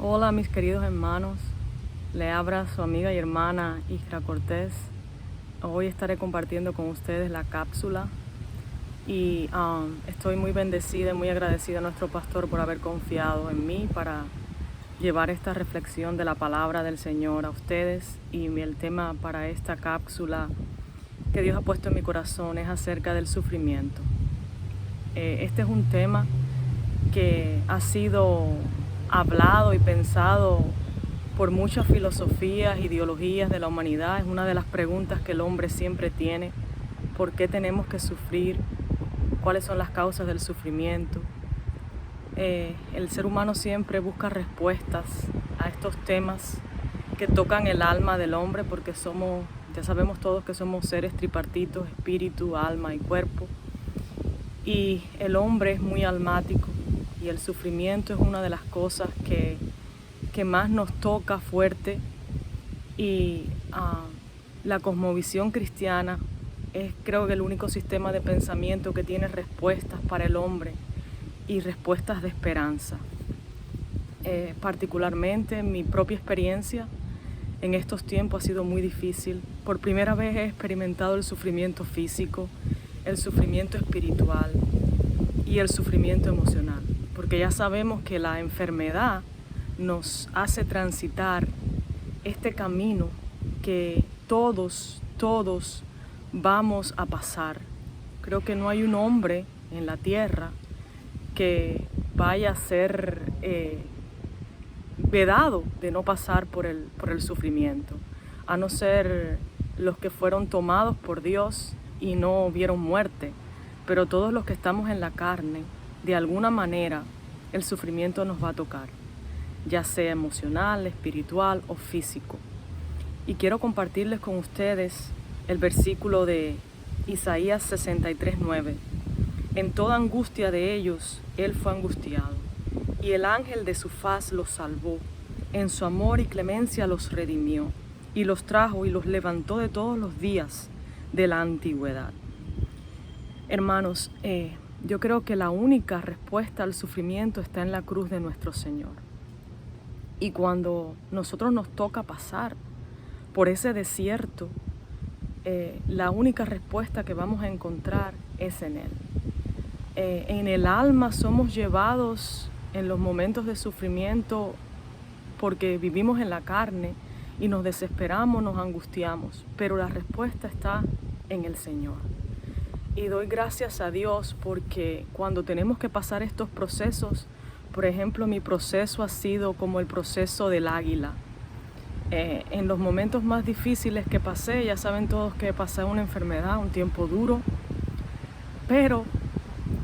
Hola mis queridos hermanos, le habla su amiga y hermana Isra Cortés. Hoy estaré compartiendo con ustedes la cápsula y estoy muy bendecida y muy agradecida a nuestro pastor por haber confiado en mí para llevar esta reflexión de la palabra del Señor a ustedes. Y el tema para esta cápsula que Dios ha puesto en mi corazón es acerca del sufrimiento. Este es un tema que ha sido hablado y pensado por muchas filosofías, ideologías de la humanidad. Es una de las preguntas que el hombre siempre tiene: ¿por qué tenemos que sufrir? ¿Cuáles son las causas del sufrimiento? El ser humano siempre busca respuestas a estos temas que tocan el alma del hombre, porque ya sabemos todos que somos seres tripartitos: espíritu, alma y cuerpo. Y el hombre es muy almático, y el sufrimiento es una de las cosas que más nos toca fuerte. Y la cosmovisión cristiana es, creo que, el único sistema de pensamiento que tiene respuestas para el hombre y respuestas de esperanza. Particularmente mi propia experiencia en estos tiempos ha sido muy difícil. Por primera vez he experimentado el sufrimiento físico, el sufrimiento espiritual y el sufrimiento emocional, porque ya sabemos que la enfermedad nos hace transitar este camino que todos vamos a pasar. Creo que no hay un hombre en la tierra que vaya a ser vedado de no pasar por el sufrimiento, a no ser los que fueron tomados por Dios y no vieron muerte. Pero todos los que estamos en la carne, de alguna manera, el sufrimiento nos va a tocar, ya sea emocional, espiritual o físico. Y quiero compartirles con ustedes el versículo de Isaías 63:9. En toda angustia de ellos, Él fue angustiado, y el ángel de su faz los salvó. En su amor y clemencia los redimió, y los trajo y los levantó de todos los días de la antigüedad. Hermanos, yo creo que la única respuesta al sufrimiento está en la cruz de nuestro Señor. Y cuando nosotros nos toca pasar por ese desierto, la única respuesta que vamos a encontrar es en Él. En el alma somos llevados en los momentos de sufrimiento porque vivimos en la carne y nos desesperamos, nos angustiamos, pero la respuesta está en el Señor. Y doy gracias a Dios porque cuando tenemos que pasar estos procesos, por ejemplo, mi proceso ha sido como el proceso del águila. En los momentos más difíciles que pasé, ya saben todos que pasé una enfermedad, un tiempo duro, pero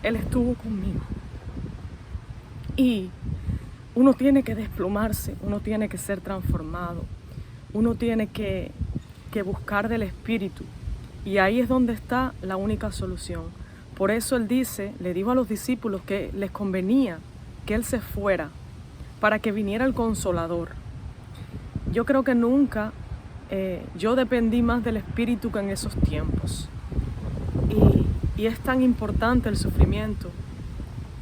Él estuvo conmigo. Y uno tiene que desplumarse, uno tiene que ser transformado, uno tiene que buscar del Espíritu. Y ahí es donde está la única solución. Por eso Él le dijo a los discípulos que les convenía que Él se fuera para que viniera el Consolador. Yo creo que nunca yo dependí más del Espíritu que en esos tiempos. Y es tan importante el sufrimiento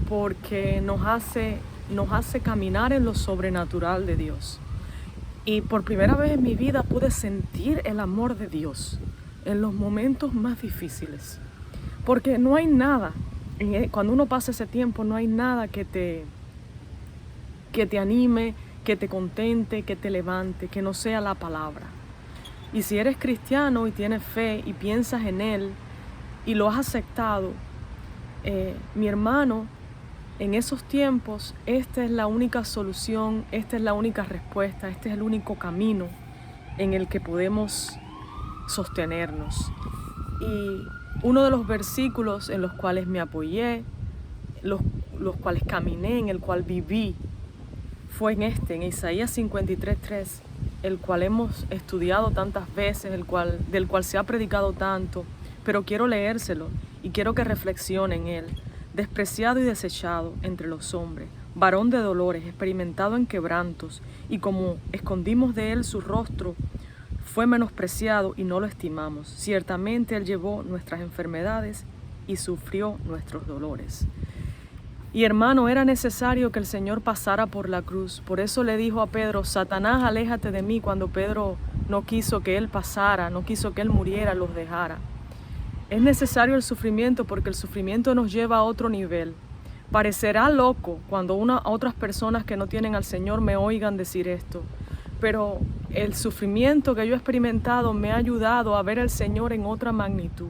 porque nos hace caminar en lo sobrenatural de Dios. Y por primera vez en mi vida pude sentir el amor de Dios en los momentos más difíciles, porque no hay nada, cuando uno pasa ese tiempo, no hay nada que te anime, que te contente, que te levante, que no sea la palabra. Y si eres cristiano y tienes fe y piensas en Él y lo has aceptado, mi hermano, en esos tiempos, esta es la única solución, esta es la única respuesta, este es el único camino en el que podemos sostenernos. Y uno de los versículos en los cuales me apoyé, los cuales caminé, en el cual viví, fue en Isaías 53:3, el cual hemos estudiado tantas veces, del cual se ha predicado tanto, pero quiero leérselo y quiero que reflexionen en él. Despreciado y desechado entre los hombres, varón de dolores, experimentado en quebrantos, y como escondimos de él su rostro, fue menospreciado y no lo estimamos. Ciertamente Él llevó nuestras enfermedades y sufrió nuestros dolores. Y hermano, era necesario que el Señor pasara por la cruz. Por eso le dijo a Pedro, Satanás, aléjate de mí, cuando Pedro no quiso que él pasara, no quiso que él muriera, los dejara. Es necesario el sufrimiento porque el sufrimiento nos lleva a otro nivel. Parecerá loco cuando otras personas que no tienen al Señor me oigan decir esto, pero el sufrimiento que yo he experimentado me ha ayudado a ver al Señor en otra magnitud.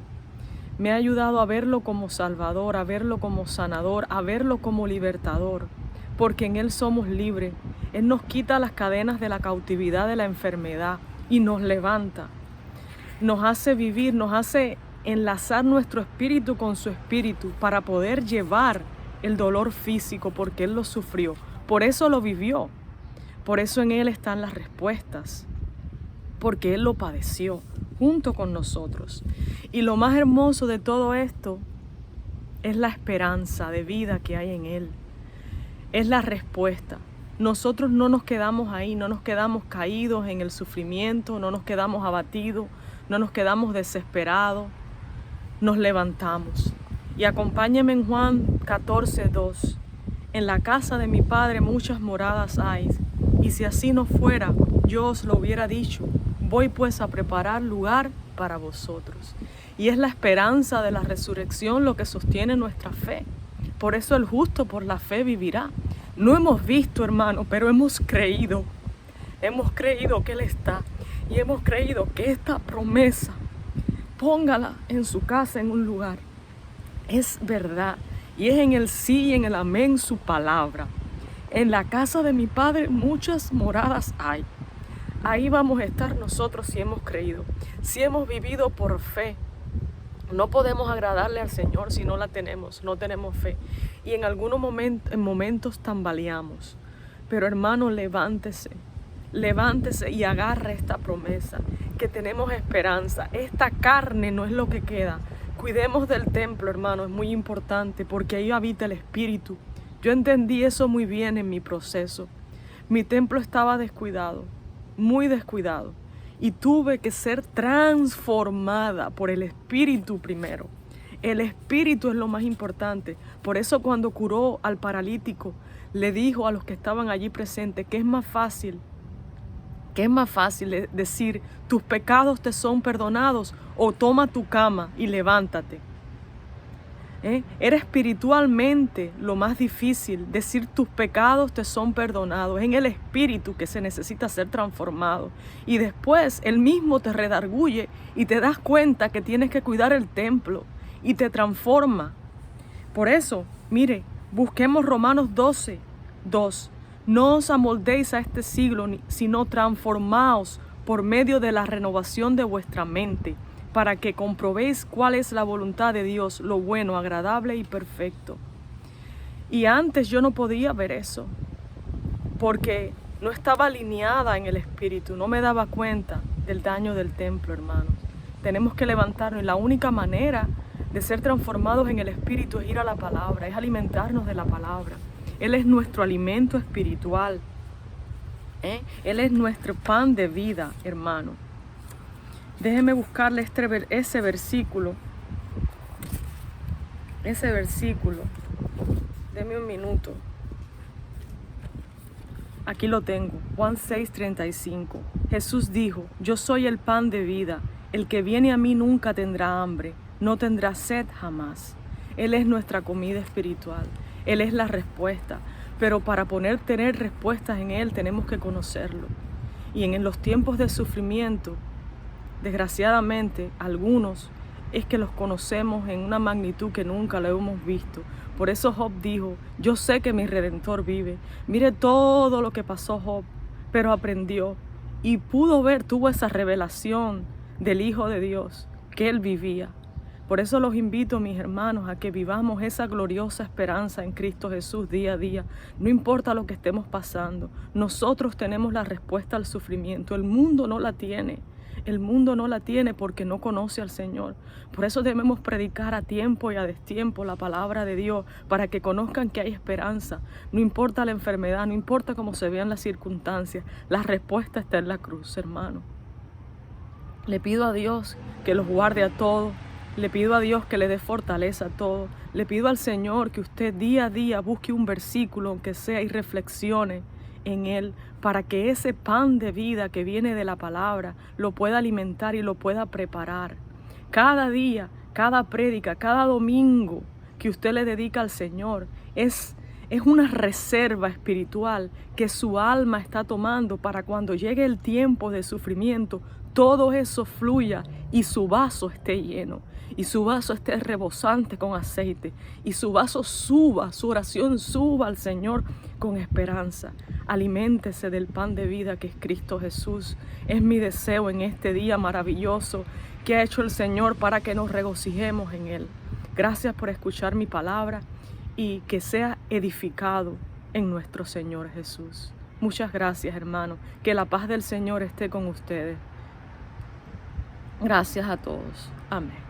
Me ha ayudado a verlo como Salvador, a verlo como sanador, a verlo como libertador, porque en Él somos libres. Él nos quita las cadenas de la cautividad, de la enfermedad y nos levanta. Nos hace vivir, nos hace enlazar nuestro espíritu con su espíritu para poder llevar el dolor físico, porque Él lo sufrió. Por eso lo vivió. Por eso en Él están las respuestas, porque Él lo padeció junto con nosotros. Y lo más hermoso de todo esto es la esperanza de vida que hay en Él. Es la respuesta. Nosotros no nos quedamos ahí, no nos quedamos caídos en el sufrimiento, no nos quedamos abatidos, no nos quedamos desesperados, nos levantamos. Y acompáñenme en Juan 14:2. En la casa de mi Padre muchas moradas hay, y si así no fuera, yo os lo hubiera dicho. Voy pues a preparar lugar para vosotros. Y es la esperanza de la resurrección lo que sostiene nuestra fe. Por eso el justo por la fe vivirá. No hemos visto, hermano, pero hemos creído. Hemos creído que Él está. Y hemos creído que esta promesa, póngala en su casa en un lugar. Es verdad. Y es en el sí y en el amén su palabra. En la casa de mi Padre muchas moradas hay. Ahí vamos a estar nosotros si hemos creído, si hemos vivido por fe. No podemos agradarle al Señor si no la tenemos, no tenemos fe. Y en algunos momentos tambaleamos. Pero hermano, levántese y agarre esta promesa, que tenemos esperanza. Esta carne no es lo que queda. Cuidemos del templo, hermano, es muy importante porque ahí habita el Espíritu. Yo entendí eso muy bien en mi proceso. Mi templo estaba descuidado, muy descuidado, y tuve que ser transformada por el Espíritu primero. El Espíritu es lo más importante. Por eso cuando curó al paralítico, le dijo a los que estaban allí presentes que es más fácil decir tus pecados te son perdonados, o toma tu cama y levántate. Era espiritualmente lo más difícil, decir tus pecados te son perdonados. Es en el espíritu que se necesita ser transformado. Y después Él mismo te redarguye y te das cuenta que tienes que cuidar el templo y te transforma. Por eso, mire, busquemos Romanos 12:2. No os amoldéis a este siglo, sino transformaos por medio de la renovación de vuestra mente, para que comprobéis cuál es la voluntad de Dios, lo bueno, agradable y perfecto. Y antes yo no podía ver eso, porque no estaba alineada en el Espíritu, no me daba cuenta del daño del templo, hermanos. Tenemos que levantarnos, y la única manera de ser transformados en el Espíritu es ir a la palabra, es alimentarnos de la palabra. Él es nuestro alimento espiritual. Él es nuestro pan de vida, hermano. Déjeme buscarle ese versículo. Deme un minuto. Aquí lo tengo. Juan 6:35. Jesús dijo, yo soy el pan de vida. El que viene a mí nunca tendrá hambre, no tendrá sed jamás. Él es nuestra comida espiritual. Él es la respuesta. Pero para tener respuestas en Él tenemos que conocerlo. Y en los tiempos de sufrimiento, desgraciadamente, algunos es que los conocemos en una magnitud que nunca lo hemos visto. Por eso Job dijo, yo sé que mi Redentor vive. Mire todo lo que pasó Job, pero aprendió y tuvo esa revelación del Hijo de Dios, que Él vivía. Por eso los invito, mis hermanos, a que vivamos esa gloriosa esperanza en Cristo Jesús día a día. No importa lo que estemos pasando, nosotros tenemos la respuesta al sufrimiento. El mundo no la tiene. El mundo no la tiene porque no conoce al Señor. Por eso debemos predicar a tiempo y a destiempo la palabra de Dios, para que conozcan que hay esperanza. No importa la enfermedad, no importa cómo se vean las circunstancias, la respuesta está en la cruz, hermano. Le pido a Dios que los guarde a todos, Le pido a Dios que le dé fortaleza a todo. Le pido al Señor que usted día a día busque un versículo, aunque sea, y reflexione en él, para que ese pan de vida que viene de la palabra lo pueda alimentar y lo pueda preparar. Cada día, cada prédica, cada domingo que usted le dedica al Señor es una reserva espiritual que su alma está tomando para cuando llegue el tiempo de sufrimiento, todo eso fluya y su vaso esté lleno, y su vaso esté rebosante con aceite, y su vaso suba, su oración suba al Señor con esperanza. Aliméntese del pan de vida que es Cristo Jesús. Es mi deseo en este día maravilloso que ha hecho el Señor para que nos regocijemos en Él. Gracias por escuchar mi palabra y que sea edificado en nuestro Señor Jesús. Muchas gracias, hermano. Que la paz del Señor esté con ustedes. Gracias a todos. Amén.